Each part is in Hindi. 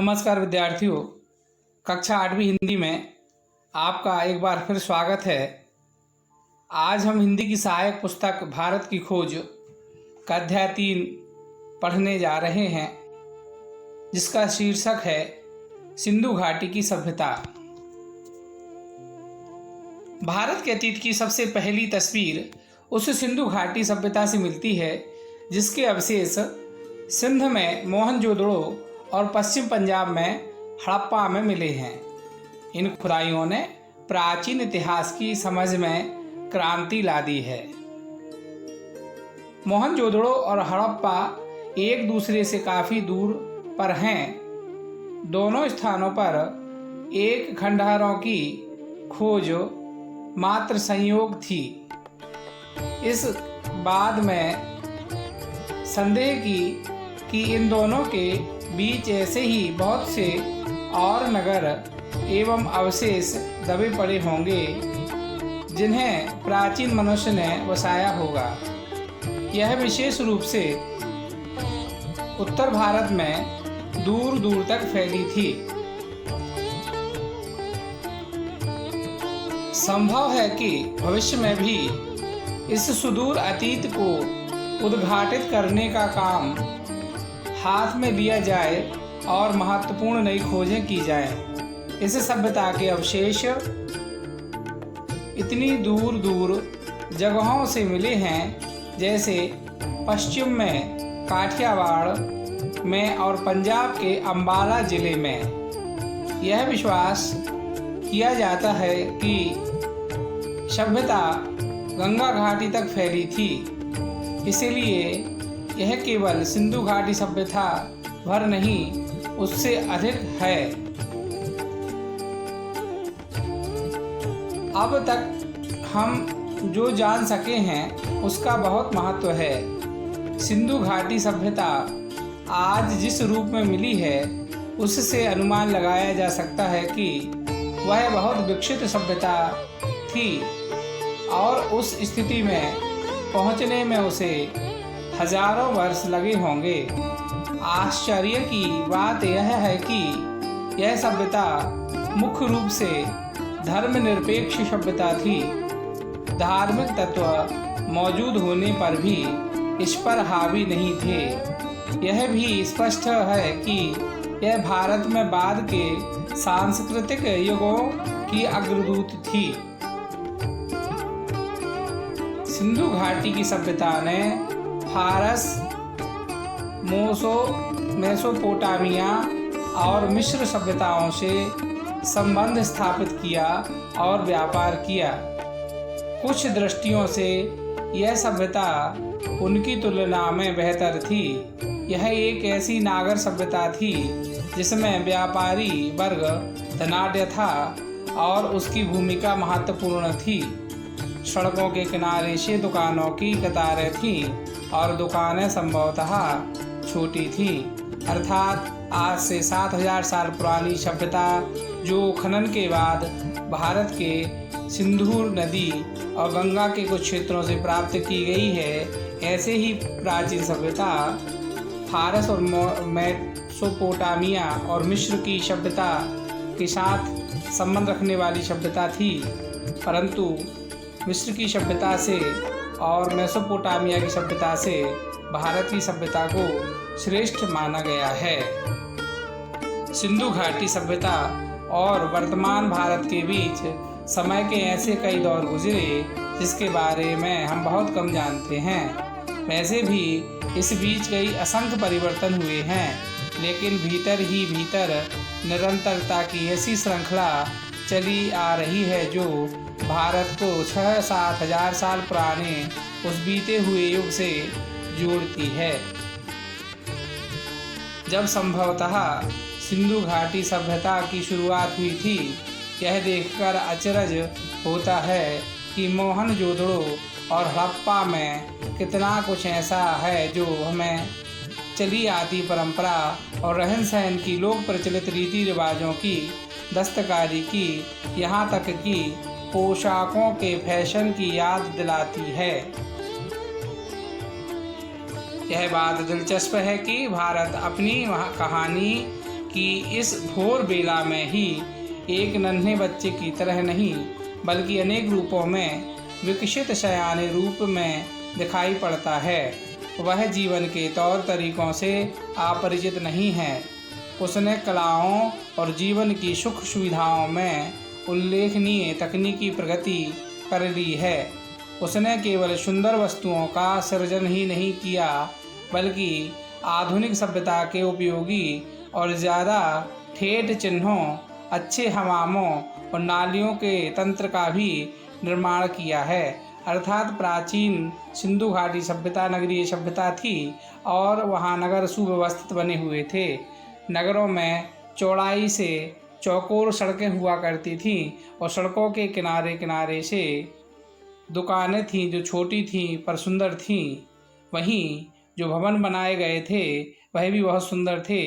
नमस्कार विद्यार्थियों, कक्षा 8वीं हिंदी में आपका एक बार फिर स्वागत है। आज हम हिंदी की सहायक पुस्तक भारत की खोज का अध्याय 3 पढ़ने जा रहे हैं, जिसका शीर्षक है सिंधु घाटी की सभ्यता। भारत के अतीत की सबसे पहली तस्वीर उस सिंधु घाटी सभ्यता से मिलती है जिसके अवशेष सिंध में मोहनजोदड़ो और पश्चिम पंजाब में हड़प्पा में मिले हैं। इन खुदाइयों ने प्राचीन इतिहास की समझ में क्रांति ला दी है। मोहनजोदड़ो और हड़प्पा एक दूसरे से काफ़ी दूर पर हैं। दोनों स्थानों पर एक खंडहरों की खोज मात्र संयोग थी। इस बाद में संदेह कि इन दोनों के बीच ऐसे ही बहुत से और नगर एवं अवशेष दबे पड़े होंगे जिन्हें प्राचीन मनुष्य ने बसाया होगा। यह विशेष रूप से उत्तर भारत में दूर दूर तक फैली थी। संभव है कि भविष्य में भी इस सुदूर अतीत को उद्घाटित करने का काम हाथ में लिया जाए और महत्वपूर्ण नई खोजें की जाएं। इस सभ्यता के अवशेष इतनी दूर दूर जगहों से मिले हैं, जैसे पश्चिम में काठियावाड़ में और पंजाब के अंबाला जिले में। यह विश्वास किया जाता है कि सभ्यता गंगा घाटी तक फैली थी, इसलिए यह केवल सिंधु घाटी सभ्यता भर नहीं, उससे अधिक है। अब तक हम जो जान सके हैं उसका बहुत महत्व है। सिंधु घाटी सभ्यता आज जिस रूप में मिली है उससे अनुमान लगाया जा सकता है कि वह बहुत विकसित सभ्यता थी और उस स्थिति में पहुंचने में उसे हजारों वर्ष लगे होंगे। आश्चर्य की बात यह है कि यह सभ्यता मुख्य रूप से धर्मनिरपेक्ष सभ्यता थी। धार्मिक तत्व मौजूद होने पर भी इस पर हावी नहीं थे। यह भी स्पष्ट है कि यह भारत में बाद के सांस्कृतिक युगों की अग्रदूत थी। सिंधु घाटी की सभ्यता ने फारस, मेसोपोटामिया और मिस्र सभ्यताओं से संबंध स्थापित किया और व्यापार किया। कुछ दृष्टियों से यह सभ्यता उनकी तुलना में बेहतर थी। यह एक ऐसी नागर सभ्यता थी जिसमें व्यापारी वर्ग धनाढ्य था और उसकी भूमिका महत्वपूर्ण थी। सड़कों के किनारे से दुकानों की कतारें थीं और दुकानें संभवतः छोटी थीं, अर्थात आज से 7000 साल पुरानी सभ्यता जो खनन के बाद भारत के सिंधु नदी और गंगा के कुछ क्षेत्रों से प्राप्त की गई है। ऐसे ही प्राचीन सभ्यता फारस और मेसोपोटामिया और मिस्र की सभ्यता के साथ संबंध रखने वाली सभ्यता थी, परंतु मिस्र की सभ्यता से और मेसोपोटामिया की सभ्यता से भारत की सभ्यता को श्रेष्ठ माना गया है। सिंधु घाटी सभ्यता और वर्तमान भारत के बीच समय के ऐसे कई दौर गुजरे जिसके बारे में हम बहुत कम जानते हैं। वैसे भी इस बीच कई असंख्य परिवर्तन हुए हैं, लेकिन भीतर ही भीतर निरंतरता की ऐसी श्रृंखला चली आ रही है जो भारत को 6-7 हजार साल पुराने उस बीते हुए युग से जोड़ती है, जब संभवतः सिंधु घाटी सभ्यता की शुरुआत हुई थी। यह देखकर अचरज होता है कि मोहनजोदड़ो और हड़प्पा में कितना कुछ ऐसा है जो हमें चली आती परंपरा और रहन सहन की लोक प्रचलित रीति रिवाजों की, दस्तकारी की, यहाँ तक कि पोशाकों के फैशन की याद दिलाती है। यह बात दिलचस्प है कि भारत अपनी कहानी कि इस भोर बेला में ही एक नन्हे बच्चे की तरह नहीं बल्कि अनेक रूपों में विकसित शयाने रूप में दिखाई पड़ता है। वह जीवन के तौर तरीकों से अपरिचित नहीं है। उसने कलाओं और जीवन की सुख सुविधाओं में उल्लेखनीय तकनीकी प्रगति कर ली है। उसने केवल सुंदर वस्तुओं का सृजन ही नहीं किया बल्कि आधुनिक सभ्यता के उपयोगी और ज़्यादा ठेठ चिन्हों, अच्छे हमामों और नालियों के तंत्र का भी निर्माण किया है। अर्थात प्राचीन सिंधु घाटी सभ्यता नगरीय सभ्यता थी और वहाँ नगर सुव्यवस्थित बने हुए थे। नगरों में चौड़ाई से चौकोर सड़कें हुआ करती थीं और सड़कों के किनारे किनारे से दुकानें थीं जो छोटी थीं पर सुंदर थीं। वहीं जो भवन बनाए गए थे वह भी बहुत सुंदर थे।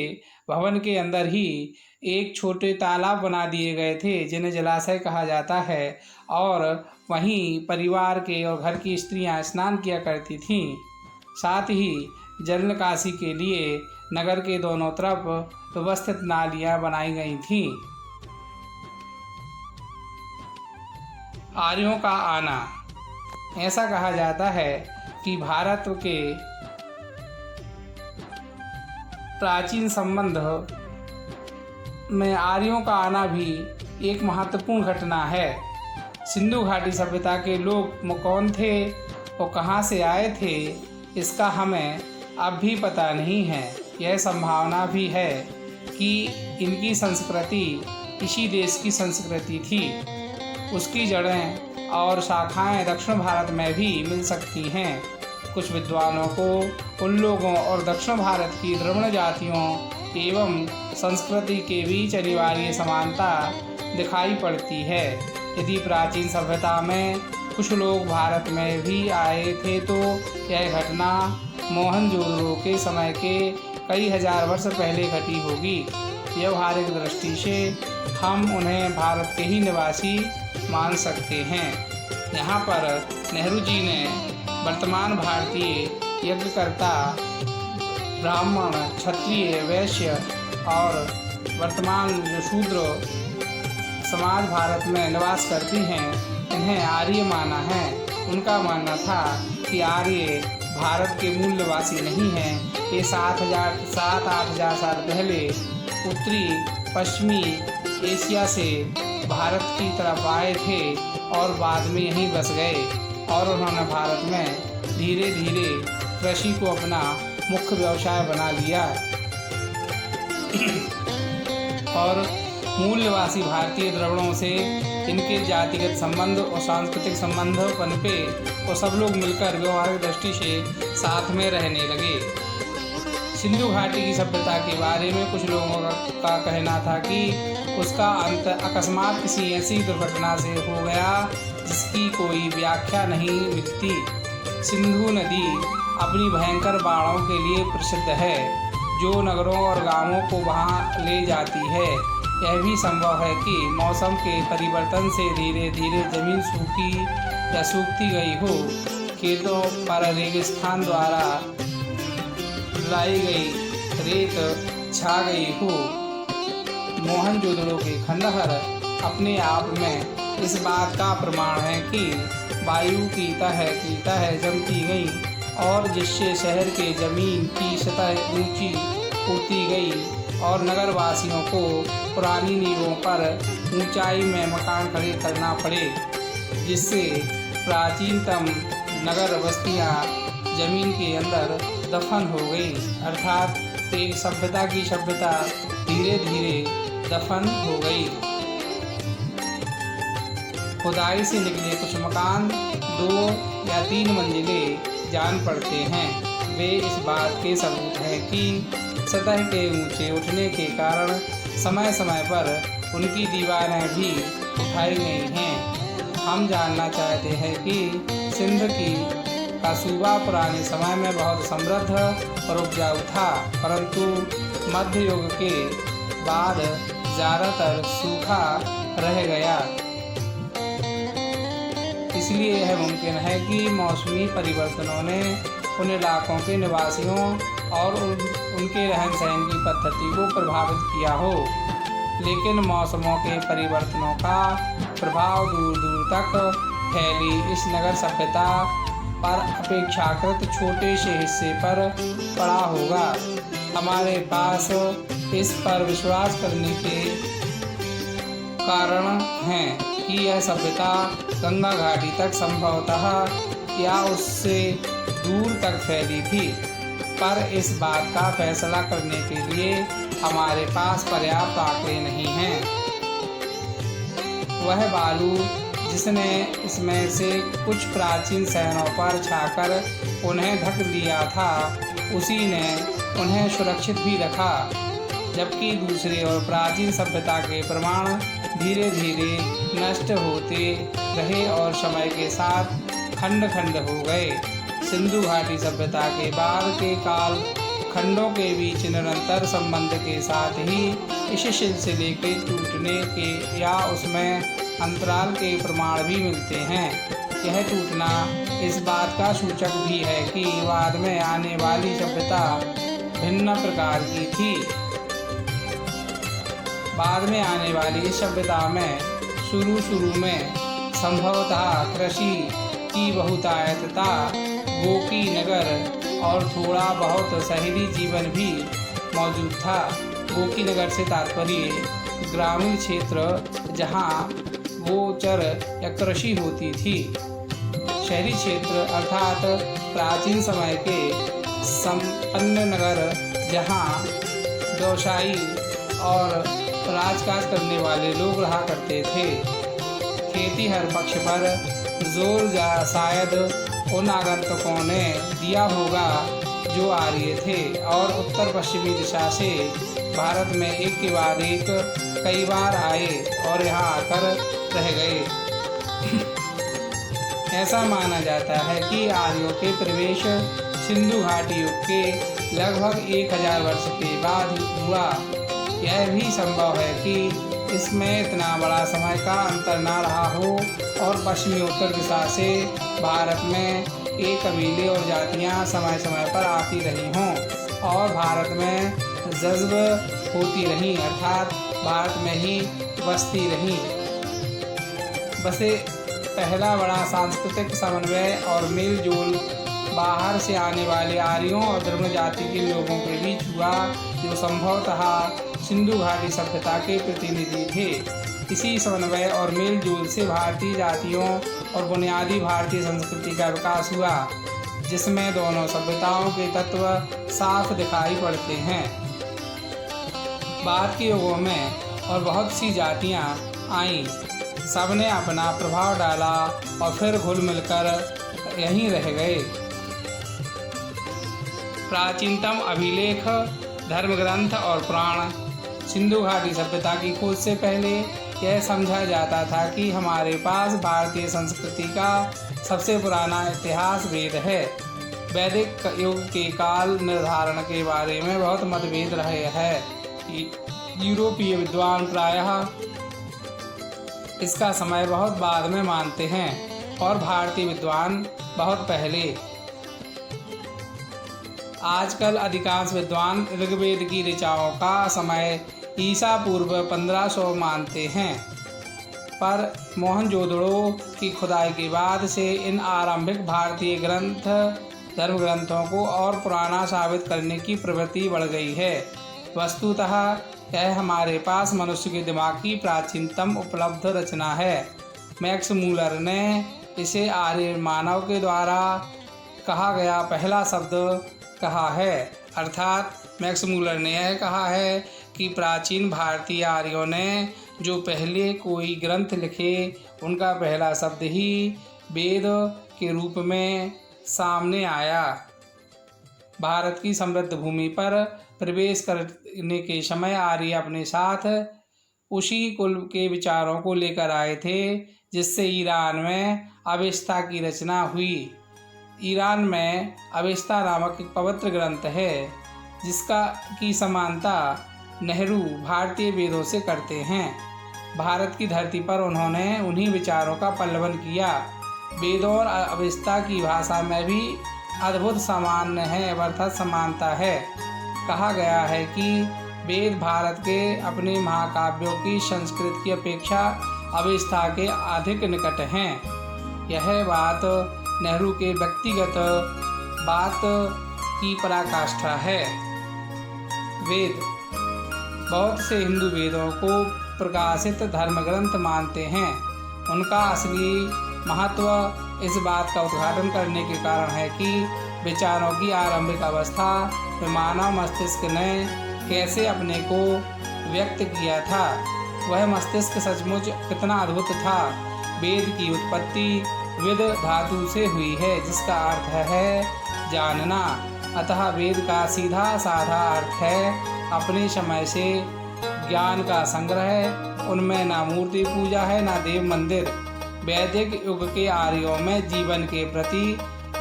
भवन के अंदर ही एक छोटे तालाब बना दिए गए थे जिन्हें जलाशय कहा जाता है और वहीं परिवार के और घर की स्त्रियां स्नान किया करती थीं। साथ ही जल निकासी के लिए नगर के दोनों तरफ व्यवस्थित नालियां बनाई गई थीं। आर्यों का आना। ऐसा कहा जाता है कि भारत के प्राचीन संबंध में आर्यों का आना भी एक महत्वपूर्ण घटना है। सिंधु घाटी सभ्यता के लोग कौन थे और कहाँ से आए थे इसका हमें अब भी पता नहीं है। यह संभावना भी है कि इनकी संस्कृति इसी देश की संस्कृति थी। उसकी जड़ें और शाखाएं दक्षिण भारत में भी मिल सकती हैं। कुछ विद्वानों को उन लोगों और दक्षिण भारत की द्रविड़ जातियों एवं संस्कृति के बीच अनिवार्य समानता दिखाई पड़ती है। यदि प्राचीन सभ्यता में कुछ लोग भारत में भी आए थे तो यह घटना मोहनजोदड़ो के समय के कई हजार वर्ष पहले घटी होगी। व्यवहारिक दृष्टि से हम उन्हें भारत के ही निवासी मान सकते हैं। यहाँ पर नेहरू जी ने वर्तमान भारतीय यज्ञकर्ता ब्राह्मण, क्षत्रिय, वैश्य और वर्तमान जो शूद्र समाज भारत में निवास करती हैं इन्हें आर्य माना है। उनका मानना था कि आर्य भारत के मूल निवासी नहीं हैं। ये 7,000-8,000 साल पहले उत्तरी पश्चिमी एशिया से भारत की तरफ आए थे और बाद में यहीं बस गए और उन्होंने भारत में धीरे धीरे कृषि को अपना मुख्य व्यवसाय बना लिया और मूल निवासी भारतीय द्रविड़ों से इनके जातिगत संबंध और सांस्कृतिक संबंध पनपे और सब लोग मिलकर व्यवहारिक दृष्टि से साथ में रहने लगे। सिंधु घाटी की सभ्यता के बारे में कुछ लोगों का कहना था कि उसका अंत अकस्मात किसी ऐसी दुर्घटना से हो गया जिसकी कोई व्याख्या नहीं मिलती। सिंधु नदी अपनी भयंकर बाढ़ों के लिए प्रसिद्ध है जो नगरों और गांवों को वहां ले जाती है। यह भी संभव है कि मौसम के परिवर्तन से धीरे धीरे जमीन सूखी या सूखती गई हो, खेतों पर रेगिस्तान द्वारा लाई गई रेत छा गई हो। मोहनजोदड़ो के खंडहर अपने आप में इस बात का प्रमाण है कि वायु की तह जमती गई और जिससे शहर के जमीन की सतह ऊंची उठती गई और नगरवासियों को पुरानी नींवों पर ऊंचाई में मकान खड़े करना पड़े, जिससे प्राचीनतम नगर बस्तियां जमीन के अंदर दफन हो गई। अर्थात एक सभ्यता की सभ्यता धीरे धीरे दफन हो गई। खुदाई से निकले कुछ मकान 2 या 3 मंजिले जान पड़ते हैं। वे इस बात के सबूत हैं कि सतह के ऊंचे उठने के कारण समय समय पर उनकी दीवारें भी उठाई गई हैं। हम जानना चाहते हैं कि सिंध का सूबा पुराने समय में बहुत समृद्ध और उपजाऊ था, परंतु मध्य युग के बाद ज़्यादातर सूखा रह गया। इसलिए यह मुमकिन है कि मौसमी परिवर्तनों ने उन इलाकों के निवासियों और उनके रहन सहन की पद्धति को प्रभावित किया हो, लेकिन मौसमों के परिवर्तनों का प्रभाव दूर दूर तक फैली इस नगर सभ्यता पर अपेक्षाकृत छोटे से हिस्से पर पड़ा होगा। हमारे पास इस पर विश्वास करने के कारण हैं कि यह सभ्यता गंगा घाटी तक संभवतः या उससे दूर तक फैली थी, पर इस बात का फैसला करने के लिए हमारे पास पर्याप्त आंकड़े नहीं हैं। वह बालू जिसने इसमें से कुछ प्राचीन शहरों पर छाकर उन्हें ढक लिया था, उसी ने उन्हें सुरक्षित भी रखा, जबकि दूसरे और प्राचीन सभ्यता के प्रमाण धीरे धीरे नष्ट होते रहे और समय के साथ खंड खंड हो गए। सिंधु घाटी सभ्यता के बाद के काल खंडों के बीच निरंतर संबंध के साथ ही इस सिलसिले के टूटने के या उसमें अंतराल के प्रमाण भी मिलते हैं। यह टूटना इस बात का सूचक भी है कि बाद में आने वाली सभ्यता भिन्न प्रकार की थी। बाद में आने वाली इस सभ्यता में शुरू में संभवतः कृषि की बहुतायतता, गोकी नगर और थोड़ा बहुत शहरी जीवन भी मौजूद था। गोकी नगर से तात्पर्य ग्रामीण क्षेत्र जहाँ गोचर या कृषि होती थी। शहरी क्षेत्र अर्थात प्राचीन समय के संपन्न नगर जहाँ व्यवसायी और राजकाज करने वाले लोग रहा करते थे। खेती हर पक्ष पर जोर शायद उन आगंतुकों ने दिया होगा जो आर्य थे और उत्तर पश्चिमी दिशा से भारत में एक के बाद एक कई बार आए और यहाँ आकर रह गए। ऐसा माना जाता है कि आर्यों के प्रवेश सिंधु घाटी युग के लगभग 1000 वर्ष के बाद हुआ। यह भी संभव है कि इसमें इतना बड़ा समय का अंतर न रहा हो और पश्चिमी उत्तर दिशा से भारत में एक कबीले और जातियां समय समय पर आती रही हों और भारत में जज्ब होती रहीं, अर्थात भारत में ही बसती रहीं। बसे पहला बड़ा सांस्कृतिक समन्वय और मेल जोल बाहर से आने वाले आर्यों और धर्म जाति के लोगों के बीच हुआ, जो संभवतः सिंधु घाटी सभ्यता के प्रतिनिधि थे। इसी समन्वय और मेल जोल से भारतीय जातियों और बुनियादी भारतीय संस्कृति का विकास हुआ, जिसमें दोनों सभ्यताओं के तत्व साफ दिखाई पड़ते हैं। बाद के युगों में और बहुत सी जातियां आईं, सबने अपना प्रभाव डाला और फिर घुल मिलकर यहीं रह गए। प्राचीनतम अभिलेख, धर्मग्रंथ और पुराण। सिंधु घाटी सभ्यता की खोज से पहले यह समझा जाता था कि हमारे पास भारतीय संस्कृति का सबसे पुराना इतिहास वेद है। वैदिक युग के काल निर्धारण के बारे में बहुत मतभेद रहे हैं। यूरोपीय विद्वान प्रायः इसका समय बहुत बाद में मानते हैं और भारतीय विद्वान बहुत पहले। आजकल अधिकांश विद्वान ऋग्वेद की ऋचाओं का समय ईसा पूर्व 1500 मानते हैं, पर मोहनजोदड़ो की खुदाई के बाद से इन आरंभिक भारतीय धर्म ग्रंथों को और पुराना साबित करने की प्रवृत्ति बढ़ गई है। वस्तुतः यह हमारे पास मनुष्य के दिमाग की प्राचीनतम उपलब्ध रचना है। मैक्स मूलर ने इसे आर्य मानव के द्वारा कहा गया पहला शब्द कहा है, अर्थात मैक्स मूलर ने यह कहा है कि प्राचीन भारतीय आर्यों ने जो पहले कोई ग्रंथ लिखे, उनका पहला शब्द ही वेद के रूप में सामने आया। भारत की समृद्ध भूमि पर प्रवेश करने के समय आर्य अपने साथ उसी कुल के विचारों को लेकर आए थे जिससे ईरान में अवेस्ता की रचना हुई। ईरान में अवेस्ता नामक एक पवित्र ग्रंथ है जिसका की समानता नेहरू भारतीय वेदों से करते हैं। भारत की धरती पर उन्होंने उन्हीं विचारों का पल्लवन किया। वेदों और अवेस्ता की भाषा में भी अद्भुत सामान्य है अर्थात समानता है। कहा गया है कि वेद भारत के अपने महाकाव्यों की संस्कृत की अपेक्षा अवस्था के अधिक निकट हैं। यह बात नेहरू के व्यक्तिगत बात की पराकाष्ठा है। वेद बहुत से हिंदू वेदों को प्रकाशित धर्म ग्रंथ मानते हैं। उनका असली महत्व इस बात का उद्घाटन करने के कारण है कि विचारों की आरंभिक अवस्था में मानव मस्तिष्क ने कैसे अपने को व्यक्त किया था। वह मस्तिष्क सचमुच कितना अद्भुत था। वेद की उत्पत्ति विद धातु से हुई है, जिसका अर्थ है जानना। अतः वेद का सीधा साधा अर्थ है अपने समय से ज्ञान का संग्रह। उनमें ना मूर्ति पूजा है ना देव मंदिर। वैदिक युग के आर्यों में जीवन के प्रति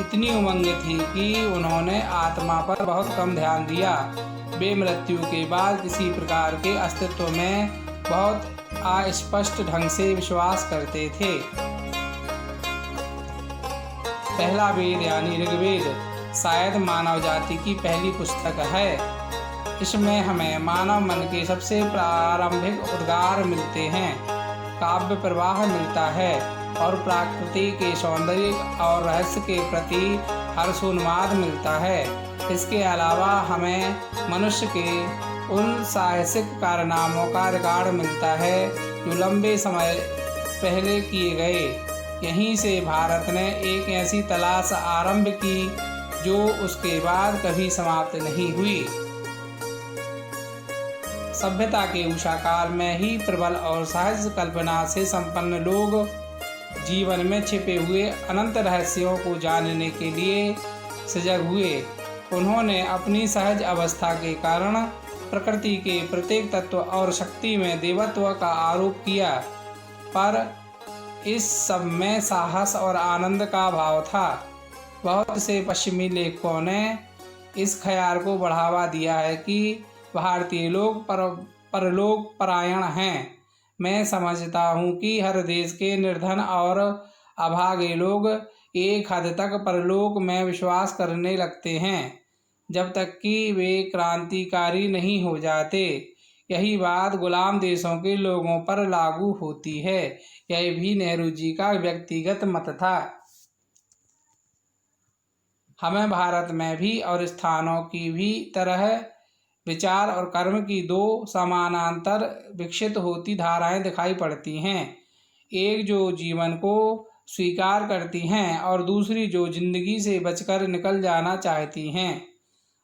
इतनी उमंग थी कि उन्होंने आत्मा पर बहुत कम ध्यान दिया। वे मृत्यु के बाद किसी प्रकार के अस्तित्व में बहुत अस्पष्ट ढंग से विश्वास करते थे। पहला वेद यानी ऋग्वेद शायद मानव जाति की पहली पुस्तक है। इसमें हमें मानव मन के सबसे प्रारंभिक उद्गार मिलते हैं, काव्य प्रवाह मिलता है और प्रकृति के सौंदर्य और रहस्य के प्रति हर्षोन्माद मिलता है। इसके अलावा हमें मनुष्य के उन साहसिक कारनामों का रिकॉर्ड मिलता है जो लंबे समय पहले किए गए। यहीं से भारत ने एक ऐसी तलाश आरंभ की जो उसके बाद कभी समाप्त नहीं हुई। सभ्यता के उषा काल में ही प्रबल और सहज कल्पना से संपन्न लोग जीवन में छिपे हुए अनंत रहस्यों को जानने के लिए सजग हुए। उन्होंने अपनी सहज अवस्था के कारण प्रकृति के प्रत्येक तत्व और शक्ति में देवत्व का आरोप किया, पर इस सब में साहस और आनंद का भाव था। बहुत से पश्चिमी लेखकों ने इस ख्याल को बढ़ावा दिया है कि भारतीय लोग परलोक परायण हैं। मैं समझता हूँ कि हर देश के निर्धन और अभागे लोग एक हद तक परलोक में विश्वास करने लगते हैं, जब तक कि वे क्रांतिकारी नहीं हो जाते। यही बात गुलाम देशों के लोगों पर लागू होती है। यह भी नेहरू जी का व्यक्तिगत मत था। हमें भारत में भी और स्थानों की भी तरह विचार और कर्म की दो समानांतर विकसित होती धाराएं दिखाई पड़ती हैं। एक जो जीवन को स्वीकार करती हैं और दूसरी जो जिंदगी से बचकर निकल जाना चाहती हैं।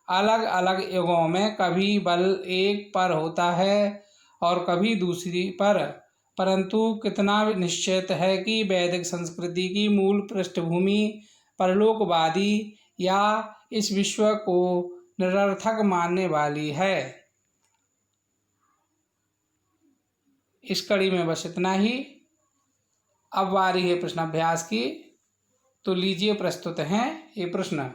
अलग अलग युगों में कभी बल एक पर होता है और कभी दूसरी पर, परंतु कितना निश्चित है कि वैदिक संस्कृति की मूल पृष्ठभूमि परलोकवादी या इस विश्व को निरर्थक मानने वाली है। इस कड़ी में बस इतना ही। अब बारी है प्रश्न अभ्यास की, तो लीजिए प्रस्तुत हैं ये प्रश्न।